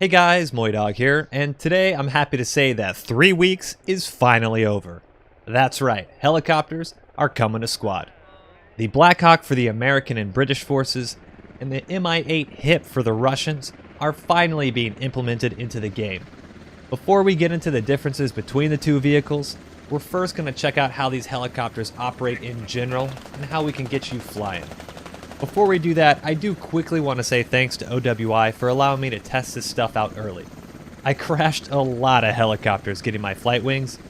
Hey guys, MoiDawg here, and today I'm happy to say that 3 weeks is finally over. That's right, helicopters are coming to squad. The Black Hawk for the American and British forces, and the Mi-8 HIP for the Russians are finally being implemented into the game. Before we get into the differences between the two vehicles, we're first going to check out how these helicopters operate in general, and how we can get you flying. Before we do that, I do quickly want to say thanks to OWI for allowing me to test this stuff out early. I crashed a lot of helicopters getting my flight wings,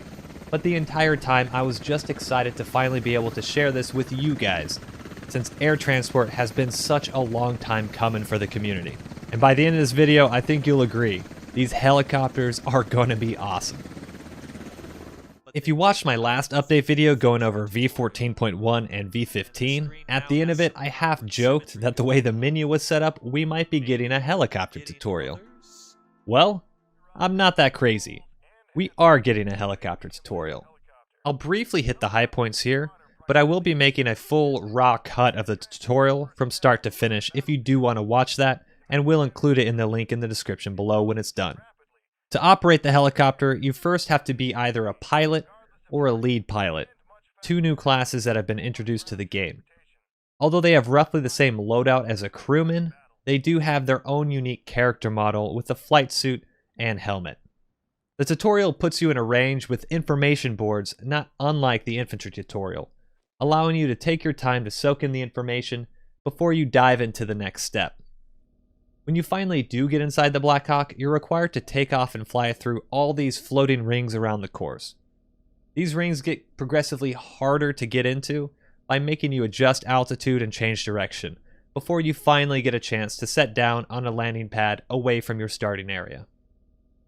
but the entire time I was just excited to finally be able to share this with you guys, since air transport has been such a long time coming for the community. And by the end of this video, I think you'll agree, these helicopters are going to be awesome. If you watched my last update video going over V14.1 and V15, at the end of it I half joked that the way the menu was set up, we might be getting a helicopter tutorial. Well, I'm not that crazy. We are getting a helicopter tutorial. I'll briefly hit the high points here, but I will be making a full raw cut of the tutorial from start to finish if you do want to watch that, and we'll include it in the link in the description below when it's done. To operate the helicopter, you first have to be either a pilot or a lead pilot, two new classes that have been introduced to the game. Although they have roughly the same loadout as a crewman, they do have their own unique character model with a flight suit and helmet. The tutorial puts you in a range with information boards not unlike the infantry tutorial, allowing you to take your time to soak in the information before you dive into the next step. When you finally do get inside the Black Hawk, you're required to take off and fly through all these floating rings around the course. These rings get progressively harder to get into by making you adjust altitude and change direction before you finally get a chance to set down on a landing pad away from your starting area.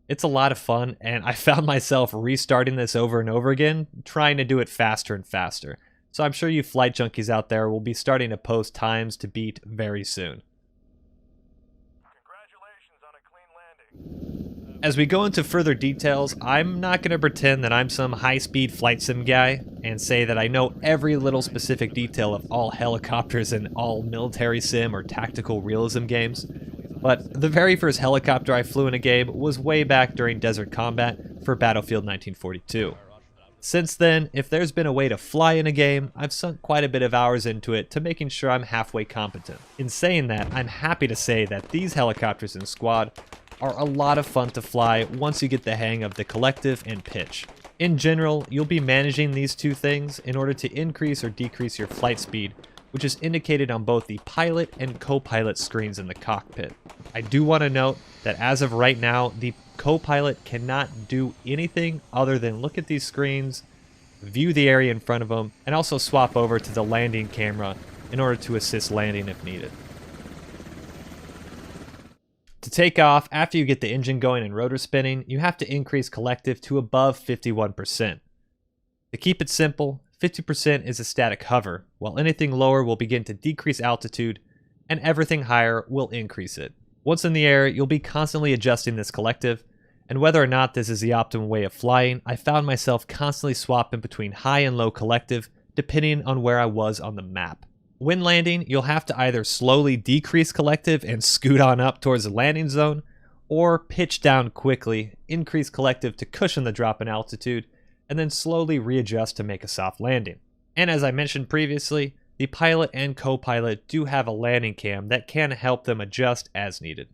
It's a lot of fun, and I found myself restarting this over and over again, trying to do it faster and faster. So I'm sure you flight junkies out there will be starting to post times to beat very soon. As we go into further details, I'm not going to pretend that I'm some high-speed flight sim guy and say that I know every little specific detail of all helicopters in all military sim or tactical realism games, but the very first helicopter I flew in a game was way back during Desert Combat for Battlefield 1942. Since then, if there's been a way to fly in a game, I've sunk quite a bit of hours into it to making sure I'm halfway competent. In saying that, I'm happy to say that these helicopters in Squad are a lot of fun to fly once you get the hang of the collective and pitch. In general, you'll be managing these two things in order to increase or decrease your flight speed, which is indicated on both the pilot and co-pilot screens in the cockpit. I do want to note that as of right now, the co-pilot cannot do anything other than look at these screens, view the area in front of them, and also swap over to the landing camera in order to assist landing if needed. To take off, after you get the engine going and rotor spinning, you have to increase collective to above 51%. To keep it simple, 50% is a static hover, while anything lower will begin to decrease altitude, and everything higher will increase it. Once in the air, you'll be constantly adjusting this collective, and whether or not this is the optimal way of flying, I found myself constantly swapping between high and low collective, depending on where I was on the map. When landing, you'll have to either slowly decrease collective and scoot on up towards the landing zone, or pitch down quickly, increase collective to cushion the drop in altitude, and then slowly readjust to make a soft landing. And as I mentioned previously, the pilot and co-pilot do have a landing cam that can help them adjust as needed.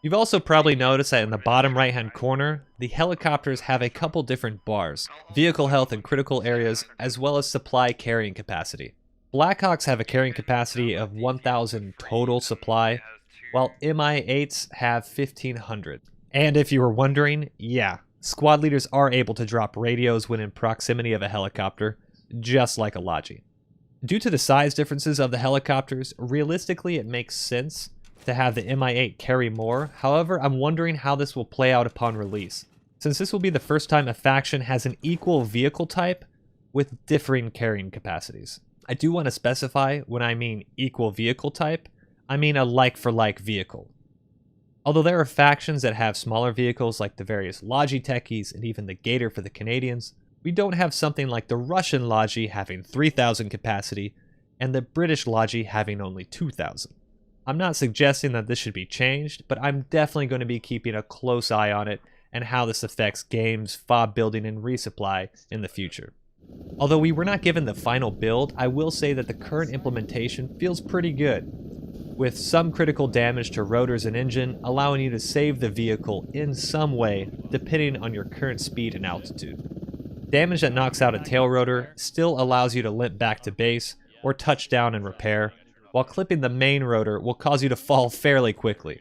You've also probably noticed that in the bottom right hand corner, the helicopters have a couple different bars, vehicle health and critical areas, as well as supply carrying capacity. Blackhawks have a carrying capacity of 1,000 total supply, while Mi-8s have 1,500. And if you were wondering, yeah, squad leaders are able to drop radios when in proximity of a helicopter, just like a Logi. Due to the size differences of the helicopters, realistically it makes sense to have the Mi-8 carry more. However, I'm wondering how this will play out upon release, since this will be the first time a faction has an equal vehicle type with differing carrying capacities. I do want to specify when I mean equal vehicle type, I mean a like-for-like vehicle. Although there are factions that have smaller vehicles like the various Logitechies and even the Gator for the Canadians, we don't have something like the Russian Logi having 3,000 capacity and the British Logi having only 2,000. I'm not suggesting that this should be changed, but I'm definitely going to be keeping a close eye on it and how this affects games, fob building, and resupply in the future. Although we were not given the final build, I will say that the current implementation feels pretty good, with some critical damage to rotors and engine, allowing you to save the vehicle in some way depending on your current speed and altitude. Damage that knocks out a tail rotor still allows you to limp back to base or touch down and repair, while clipping the main rotor will cause you to fall fairly quickly.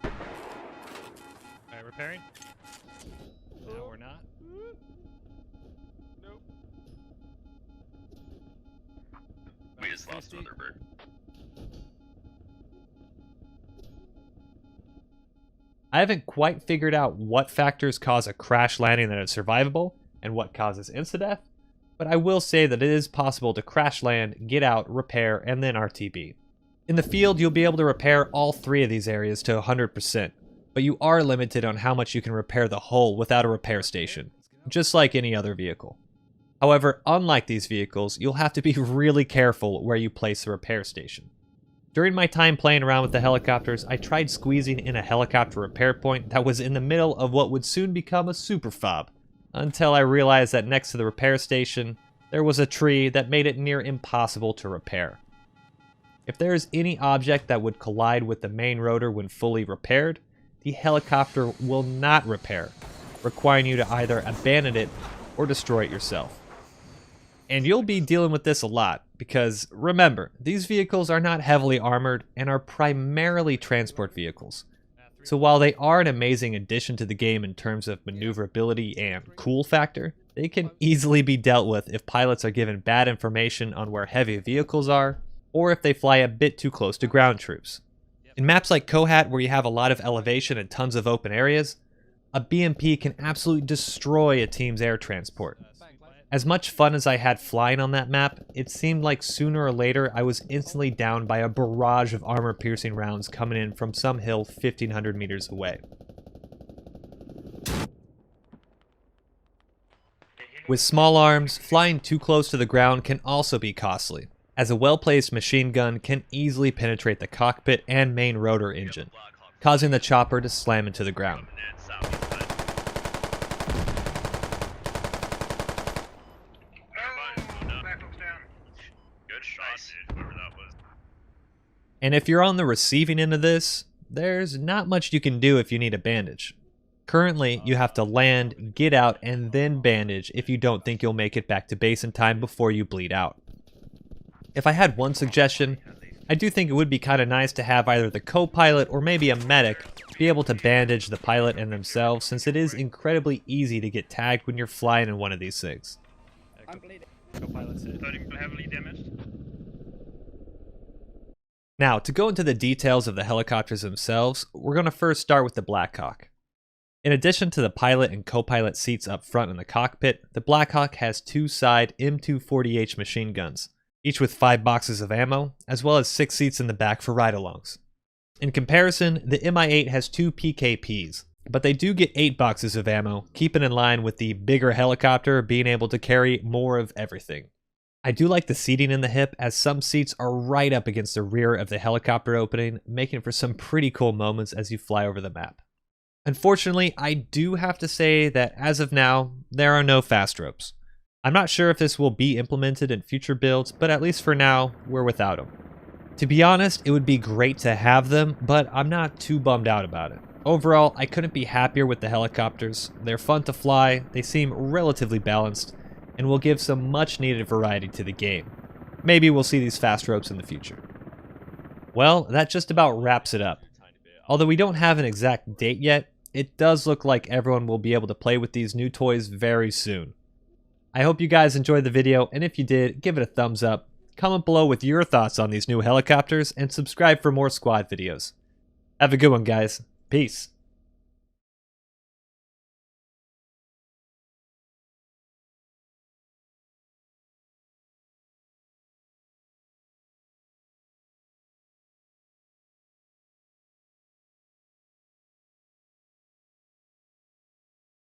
Alright, repairing? No, we're not. Nope. We just lost another bird. I haven't quite figured out what factors cause a crash landing that is survivable and what causes insta-death, but I will say that it is possible to crash land, get out, repair, and then RTB. In the field, you'll be able to repair all three of these areas to 100%, but you are limited on how much you can repair the hull without a repair station, just like any other vehicle. However, unlike these vehicles, you'll have to be really careful where you place the repair station. During my time playing around with the helicopters, I tried squeezing in a helicopter repair point that was in the middle of what would soon become a super fob, until I realized that next to the repair station, there was a tree that made it near impossible to repair. If there is any object that would collide with the main rotor when fully repaired, the helicopter will not repair, requiring you to either abandon it or destroy it yourself. And you'll be dealing with this a lot, because remember, these vehicles are not heavily armored and are primarily transport vehicles. So while they are an amazing addition to the game in terms of maneuverability and cool factor, they can easily be dealt with if pilots are given bad information on where heavy vehicles are, or if they fly a bit too close to ground troops. In maps like Kohat, where you have a lot of elevation and tons of open areas, a BMP can absolutely destroy a team's air transport. As much fun as I had flying on that map, it seemed like sooner or later I was instantly downed by a barrage of armor-piercing rounds coming in from some hill 1,500 meters away. With small arms, flying too close to the ground can also be costly, as a well-placed machine gun can easily penetrate the cockpit and main rotor engine, causing the chopper to slam into the ground. And if you're on the receiving end of this, there's not much you can do if you need a bandage. Currently, you have to land, get out, and then bandage if you don't think you'll make it back to base in time before you bleed out. If I had one suggestion, I do think it would be kind of nice to have either the co-pilot or maybe a medic be able to bandage the pilot and themselves, since it is incredibly easy to get tagged when you're flying in one of these things. Co-pilot's hit. Heavily damaged. Now, to go into the details of the helicopters themselves, we're going to first start with the Blackhawk. In addition to the pilot and co-pilot seats up front in the cockpit, the Blackhawk has two side M240H machine guns, each with 5 boxes of ammo, as well as 6 seats in the back for ride-alongs. In comparison, the Mi-8 has 2 PKPs, but they do get 8 boxes of ammo, keeping in line with the bigger helicopter being able to carry more of everything. I do like the seating in the hip, as some seats are right up against the rear of the helicopter opening, making for some pretty cool moments as you fly over the map. Unfortunately, I do have to say that as of now, there are no fast ropes. I'm not sure if this will be implemented in future builds, but at least for now, we're without them. To be honest, it would be great to have them, but I'm not too bummed out about it. Overall, I couldn't be happier with the helicopters. They're fun to fly, they seem relatively balanced, and will give some much needed variety to the game. Maybe we'll see these fast ropes in the future. Well, that just about wraps it up. Although we don't have an exact date yet, it does look like everyone will be able to play with these new toys very soon. I hope you guys enjoyed the video, and if you did, give it a thumbs up, comment below with your thoughts on these new helicopters, and subscribe for more squad videos. Have a good one, guys. Peace.